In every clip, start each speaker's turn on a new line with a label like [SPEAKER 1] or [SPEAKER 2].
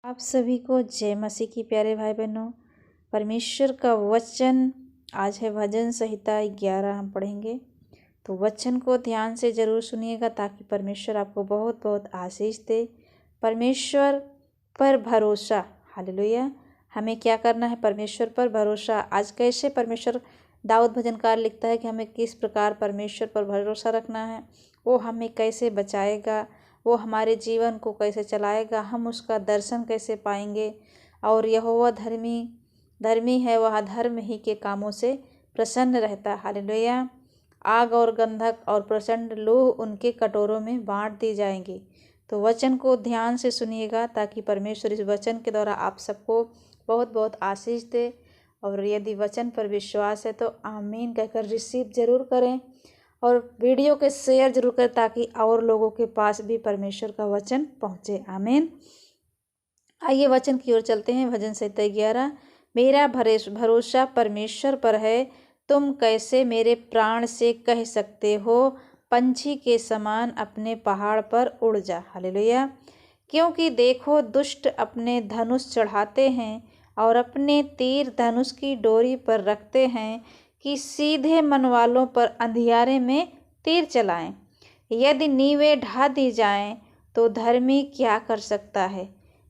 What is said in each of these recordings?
[SPEAKER 1] आप सभी को जय मसीह की प्यारे भाई बहनों। परमेश्वर का वचन आज है भजन संहिता 11 हम पढ़ेंगे। तो वचन को ध्यान से ज़रूर सुनिएगा ताकि परमेश्वर आपको बहुत बहुत आशीष दे। परमेश्वर पर भरोसा, हालेलुया। हमें क्या करना है? परमेश्वर पर भरोसा। आज कैसे परमेश्वर, दाऊद भजनकार लिखता है कि हमें किस प्रकार परमेश्वर पर भरोसा रखना है। वो हमें कैसे बचाएगा, वो हमारे जीवन को कैसे चलाएगा, हम उसका दर्शन कैसे पाएंगे। और यहोवा धर्मी है, वह धर्म ही के कामों से प्रसन्न रहता है। हालेलुया। आग और गंधक और प्रचंड लूह उनके कटोरों में बांट दी जाएंगी। तो वचन को ध्यान से सुनिएगा ताकि परमेश्वर इस वचन के द्वारा आप सबको बहुत बहुत आशीष दे। और यदि वचन पर विश्वास है तो आमीन कहकर रिसीव जरूर करें और वीडियो के शेयर जरूर करें ताकि और लोगों के पास भी परमेश्वर का वचन पहुँचे। आमीन। आइए वचन की ओर चलते हैं। भजन संहिता 11। मेरा भरोसा परमेश्वर पर है, तुम कैसे मेरे प्राण से कह सकते हो, पंछी के समान अपने पहाड़ पर उड़ जा। हालेलुया। क्योंकि देखो, दुष्ट अपने धनुष चढ़ाते हैं और अपने तीर धनुष की डोरी पर रखते हैं कि सीधे मन वालों पर अंधियारे में तीर चलाएं। यदि नींवें ढा दी जाएं तो धर्मी क्या कर सकता है?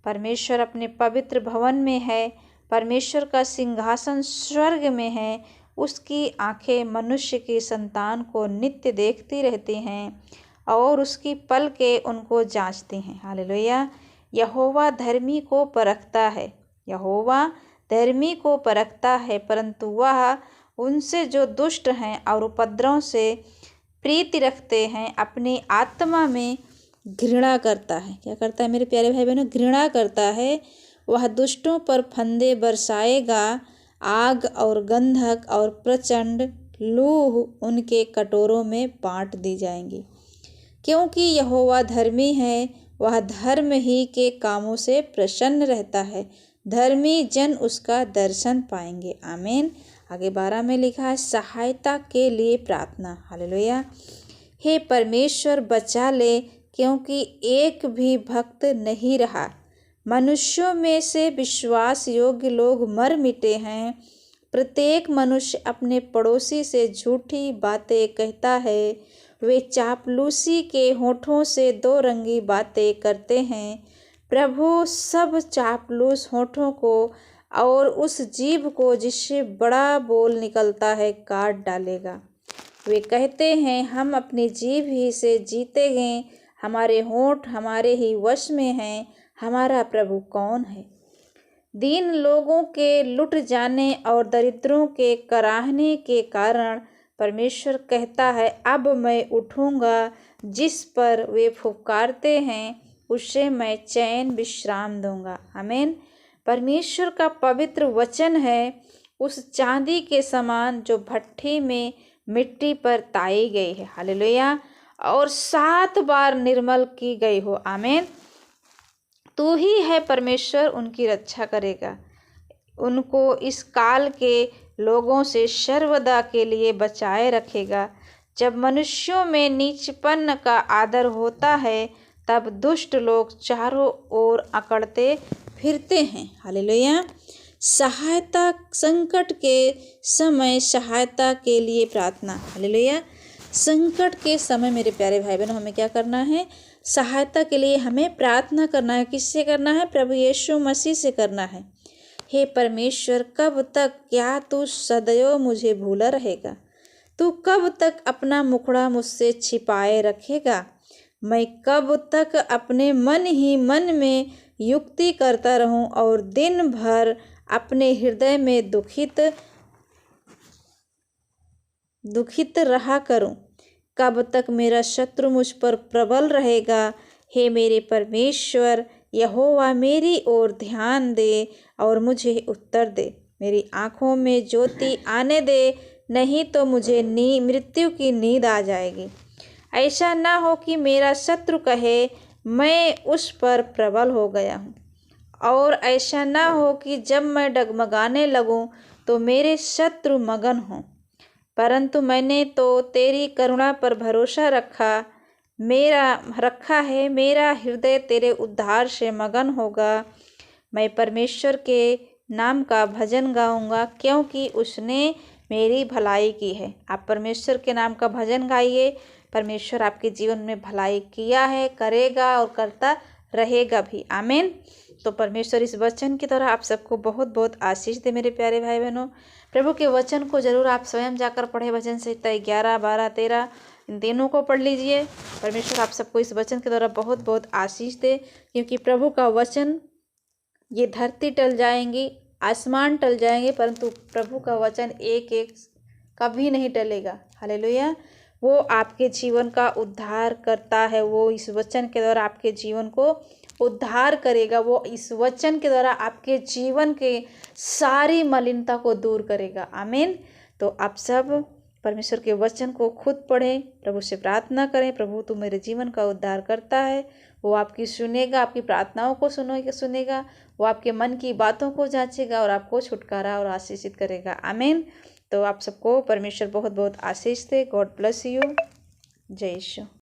[SPEAKER 1] परमेश्वर अपने पवित्र भवन में है, परमेश्वर का सिंहासन स्वर्ग में है। उसकी आंखें मनुष्य की संतान को नित्य देखती रहती हैं और उसकी पलकें उनको जांचती हैं। हालेलुया। यहोवा धर्मी को परखता है, यहोवा धर्मी को परखता है, परंतु वह उनसे जो दुष्ट हैं और उपद्रव से प्रीति रखते हैं अपनी आत्मा में घृणा करता है। क्या करता है मेरे प्यारे भाई बहनों? घृणा करता है। वह दुष्टों पर फंदे बरसाएगा, आग और गंधक और प्रचंड लूह उनके कटोरों में बांट दी जाएंगी। क्योंकि यहोवा धर्मी है, वह धर्म ही के कामों से प्रसन्न रहता है, धर्मी जन उसका दर्शन पाएंगे। आमीन। आगे 12 में लिखा है, सहायता के लिए प्रार्थना। हालेलुया। हे परमेश्वर, बचा ले, क्योंकि एक भी भक्त नहीं रहा। मनुष्यों में से विश्वास योग्य लोग मर मिटे हैं। प्रत्येक मनुष्य अपने पड़ोसी से झूठी बातें कहता है। वे चापलूसी के होठों से दो रंगी बातें करते हैं। प्रभु सब चापलूस होठों को और उस जीभ को जिससे बड़ा बोल निकलता है काट डालेगा। वे कहते हैं, हम अपनी जीभ ही से जीते हैं, हमारे होंठ हमारे ही वश में हैं, हमारा प्रभु कौन है? दीन लोगों के लुट जाने और दरिद्रों के कराहने के कारण परमेश्वर कहता है, अब मैं उठूंगा। जिस पर वे फुकारते हैं उसे मैं चैन विश्राम दूंगा। आमीन। परमेश्वर का पवित्र वचन है उस चांदी के समान जो भट्ठी में मिट्टी पर ताई गई है। हालेलुया। और 7 बार निर्मल की गई हो। आमीन। तू ही है परमेश्वर, उनकी रक्षा करेगा, उनको इस काल के लोगों से सर्वदा के लिए बचाए रखेगा। जब मनुष्यों में नीचपन का आदर होता है तब दुष्ट लोग चारों ओर अकड़ते फिरते हैं। हालेलुया। सहायता, संकट के समय सहायता के लिए प्रार्थना। हालेलुया। संकट के समय मेरे प्यारे भाई बहनों हमें क्या करना है? सहायता के लिए हमें प्रार्थना करना है। किससे करना है? प्रभु यीशु मसीह से करना है। हे परमेश्वर, कब तक? क्या तू सदैव मुझे भूला रहेगा? तू कब तक अपना मुखड़ा मुझसे छिपाए रखेगा? मैं कब तक अपने मन ही मन में युक्ति करता रहूं और दिन भर अपने हृदय में दुखित रहा करूं? कब तक मेरा शत्रु मुझ पर प्रबल रहेगा? हे मेरे परमेश्वर यहोवा, मेरी ओर ध्यान दे और मुझे उत्तर दे। मेरी आँखों में ज्योति आने दे, नहीं तो मुझे मृत्यु की नींद आ जाएगी। ऐसा ना हो कि मेरा शत्रु कहे, मैं उस पर प्रबल हो गया हूँ। और ऐसा ना हो कि जब मैं डगमगाने लगूं तो मेरे शत्रु मगन हों। परंतु मैंने तो तेरी करुणा पर भरोसा रखा है। मेरा हृदय तेरे उद्धार से मगन होगा। मैं परमेश्वर के नाम का भजन गाऊंगा क्योंकि उसने मेरी भलाई की है। आप परमेश्वर के नाम का भजन गाइए। परमेश्वर आपके जीवन में भलाई किया है, करेगा और करता रहेगा भी। आमीन। तो परमेश्वर इस वचन के द्वारा आप सबको बहुत बहुत आशीष दे मेरे प्यारे भाई बहनों। प्रभु के वचन को जरूर आप स्वयं जाकर पढ़े। भजन संहिता 11, 12, 13 इन तीनों को पढ़ लीजिए। परमेश्वर आप सबको इस वचन के द्वारा बहुत बहुत आशीष दे, क्योंकि प्रभु का वचन, ये धरती टल जाएंगी, आसमान टल जाएंगे, परंतु प्रभु का वचन एक एक कभी नहीं टलेगा। हालेलुया। वो आपके जीवन का उद्धार करता है। वो इस वचन के द्वारा आपके जीवन को उद्धार करेगा। वो इस वचन के द्वारा आपके जीवन के सारी मलिनता को दूर करेगा। आमीन। तो आप सब परमेश्वर के वचन को खुद पढ़ें, प्रभु से प्रार्थना करें, प्रभु तू मेरे जीवन का उद्धार करता है। वो आपकी सुनेगा, आपकी प्रार्थनाओं को सुनेगा। वो आपके मन की बातों को जांचेगा और आपको छुटकारा और आशीषित करेगा। आमीन। तो आप सबको परमेश्वर बहुत बहुत आशीष दे। God bless you. जय यीशु।